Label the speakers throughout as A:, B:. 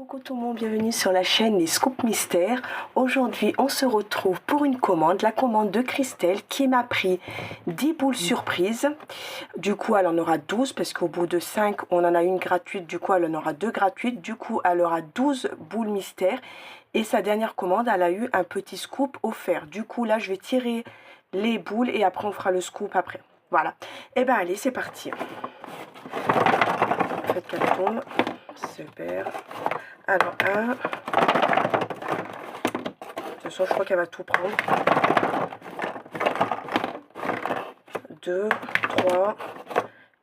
A: Coucou tout le monde, bienvenue sur la chaîne Les Scoops Mystères. Aujourd'hui, on se retrouve pour une commande, la commande de Christelle qui m'a pris 10 boules surprises. Du coup, elle en aura 12 parce qu'au bout de 5, on en a une gratuite. Du coup, elle en aura 2 gratuites. Du coup, elle aura 12 boules mystères. Et sa dernière commande, elle a eu un petit scoop offert. Du coup, là, je vais tirer les boules et après, on fera le scoop après. Voilà. Et ben, allez, c'est parti. Faites qu'elle tombe. Super. Alors, 1. De toute façon, je crois qu'elle va tout prendre. 2, 3,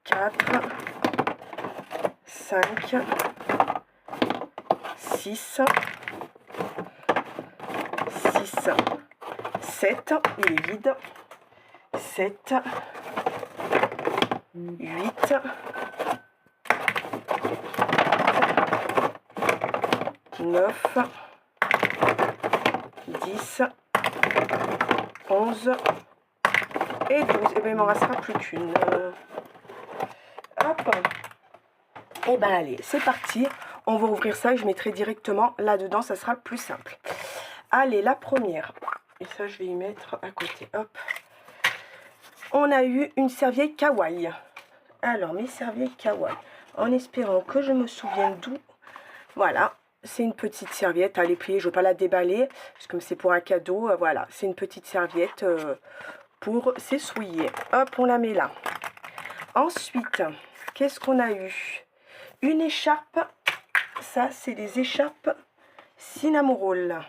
A: 4, 5, 6, 7. Il est vide. 7, 8, 9, 10, 11 et 12. Et bien, il m'en restera plus qu'une. Hop. Et ben allez, c'est parti. On va ouvrir ça et je mettrai directement là-dedans. Ça sera plus simple. Allez, la première. Et ça, je vais y mettre à côté. Hop. On a eu une serviette kawaii. Alors, mes serviettes kawaii. En espérant que je me souvienne d'où. Voilà. C'est une petite serviette à les plier, je ne veux pas la déballer, parce que c'est pour un cadeau. Voilà, c'est une petite serviette pour s'essuyer. Hop, on la met là. Ensuite, qu'est-ce qu'on a eu? Une écharpe. Ça, c'est des écharpes cinnamon roll.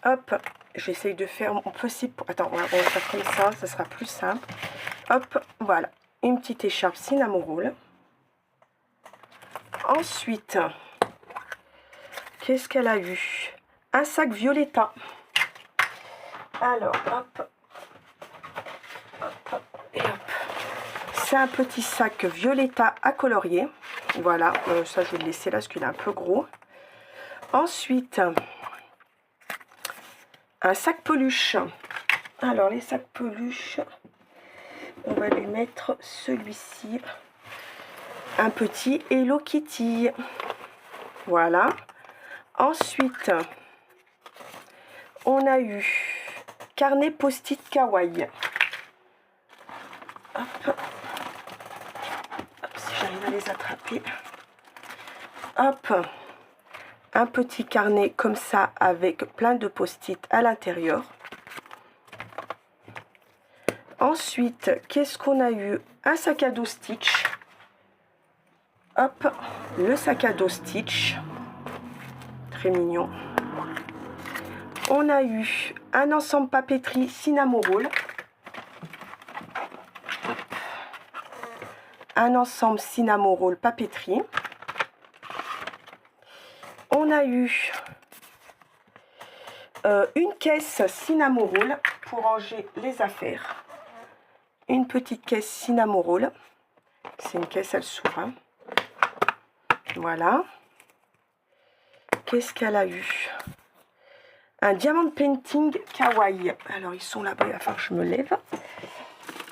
A: Hop, j'essaye de faire mon possible. Attends, on va faire comme ça sera plus simple. Hop, voilà, une petite écharpe cinnamon roll. Ensuite, qu'est-ce qu'elle a eu? Un sac Violetta. Alors, hop. Hop, et hop. C'est un petit sac Violetta à colorier. Voilà, ça je vais le laisser là parce qu'il est un peu gros. Ensuite, un sac peluche. Alors, les sacs peluche, on va lui mettre celui-ci. Un petit Hello Kitty. Voilà. Ensuite, on a eu carnet post-it kawaii. Hop. Hop, si j'arrive à les attraper. Hop. Un petit carnet comme ça avec plein de post-it à l'intérieur. Ensuite, qu'est-ce qu'on a eu? Un sac à dos Stitch. Hop, le sac à dos Stitch. Très mignon. On a eu un ensemble papeterie cinnamon roll. Un ensemble cinnamon roll papeterie. On a eu une caisse cinnamon roll pour ranger les affaires. Une petite caisse cinnamon roll. C'est une caisse, elle s'ouvre. Hein. Voilà. Qu'est-ce qu'elle a eu? Un diamant painting kawaii. Alors, ils sont là-bas, il va falloir que je me lève.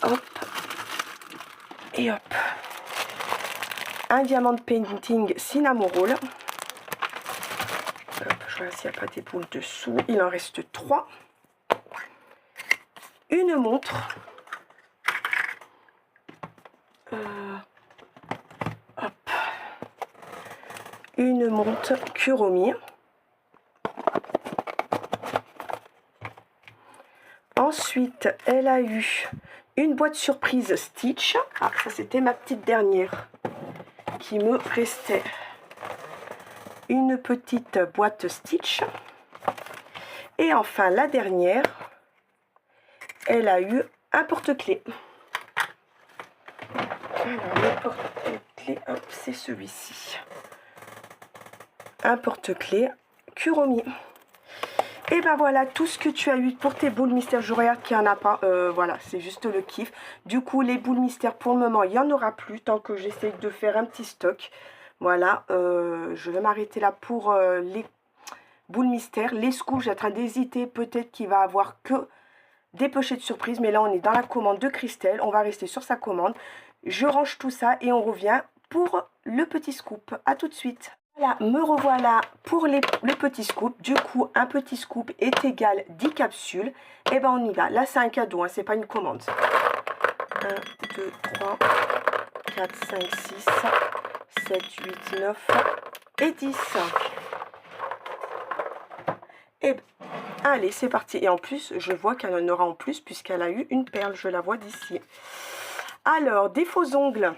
A: Hop. Et hop. Un diamant painting cinnamon roll. Hop, je vois s'il n'y a pas des boules dessous. Il en reste 3. Une montre. Hop. Une montre Kuromi. Ensuite, elle a eu une boîte surprise Stitch. Ah, ça c'était ma petite dernière qui me restait. Une petite boîte Stitch. Et enfin, la dernière, elle a eu un porte-clés. Alors, le porte-clés, hop, c'est celui-ci. Un porte-clés Kuromi. Et ben voilà tout ce que tu as eu pour tes boules mystères. Je regarde qu'il n'y en a pas. Voilà, c'est juste le kiff. Du coup, les boules mystères, pour le moment, il n'y en aura plus tant que j'essaye de faire un petit stock. Voilà, je vais m'arrêter là pour les boules mystères. Les scoops, j'ai en train d'hésiter. Peut-être qu'il va avoir que des pochettes surprises. Mais là, on est dans la commande de Christelle. On va rester sur sa commande. Je range tout ça et on revient pour le petit scoop. À tout de suite. Voilà, me revoilà pour le petit scoop. Du coup, un petit scoop est égal 10 capsules. Et ben on y va. Là, c'est un cadeau, hein, c'est pas une commande. 1, 2, 3, 4, 5, 6, 7, 8, 9 et 10. Et ben, allez, c'est parti. Et en plus, je vois qu'elle en aura en plus puisqu'elle a eu une perle. Je la vois d'ici. Alors, des faux ongles.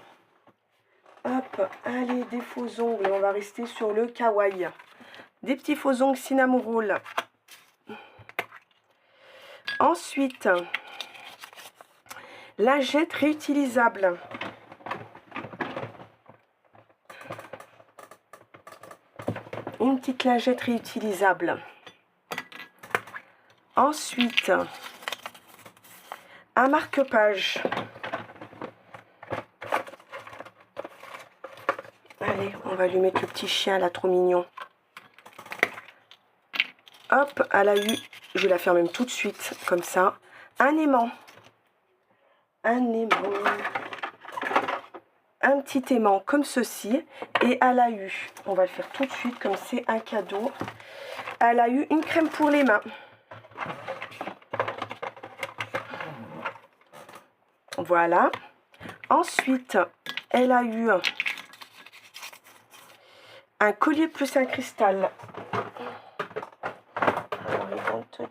A: Hop, allez, des faux ongles. On va rester sur le kawaii. Des petits faux ongles cinnamon roll. Ensuite, lingette réutilisable. Une petite lingette réutilisable. Ensuite, un marque-page. Allez, on va lui mettre le petit chien là, trop mignon. Hop, elle a eu, je vais la faire même tout de suite, comme ça, un aimant. Un aimant. Un petit aimant comme ceci. Et elle a eu, on va le faire tout de suite comme c'est un cadeau. Elle a eu une crème pour les mains. Voilà. Ensuite, elle a eu un collier plus un cristal.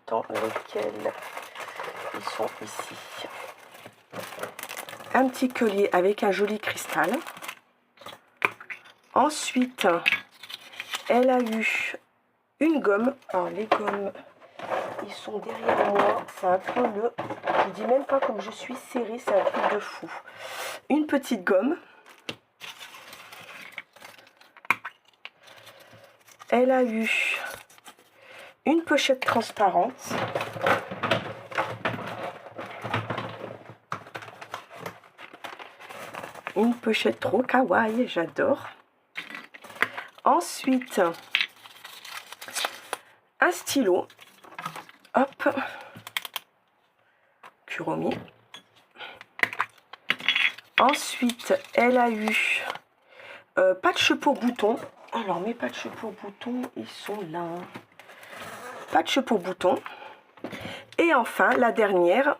A: Dans lesquels ils sont ici. Un petit collier avec un joli cristal. Ensuite, elle a eu une gomme. Alors les gommes, ils sont derrière moi. C'est un peu le... Je dis même pas comme je suis serrée, c'est un truc de fou. Une petite gomme. Elle a eu une pochette transparente. Une pochette trop kawaii, j'adore. Ensuite, un stylo. Hop. Kuromi. Ensuite, elle a eu patch pour boutons. Alors, mes patchs pour boutons, ils sont là. Patch pour boutons. Et enfin, la dernière,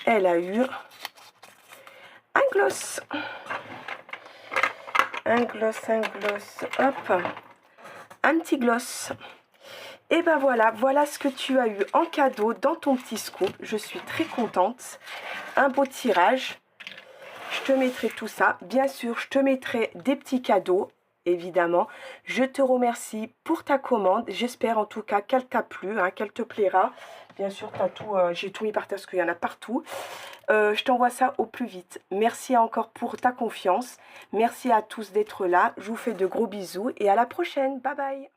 A: elle a eu un gloss. Un gloss, hop. Un petit gloss. Et ben voilà, voilà ce que tu as eu en cadeau dans ton petit scoop. Je suis très contente. Un beau tirage. Je te mettrai tout ça. Bien sûr, je te mettrai des petits cadeaux. Évidemment, je te remercie pour ta commande. J'espère en tout cas qu'elle t'a plu, hein, qu'elle te plaira. Bien sûr, j'ai tout mis par terre parce qu'il y en a partout. Je t'envoie ça au plus vite. Merci encore pour ta confiance. Merci à tous d'être là. Je vous fais de gros bisous et à la prochaine. Bye bye.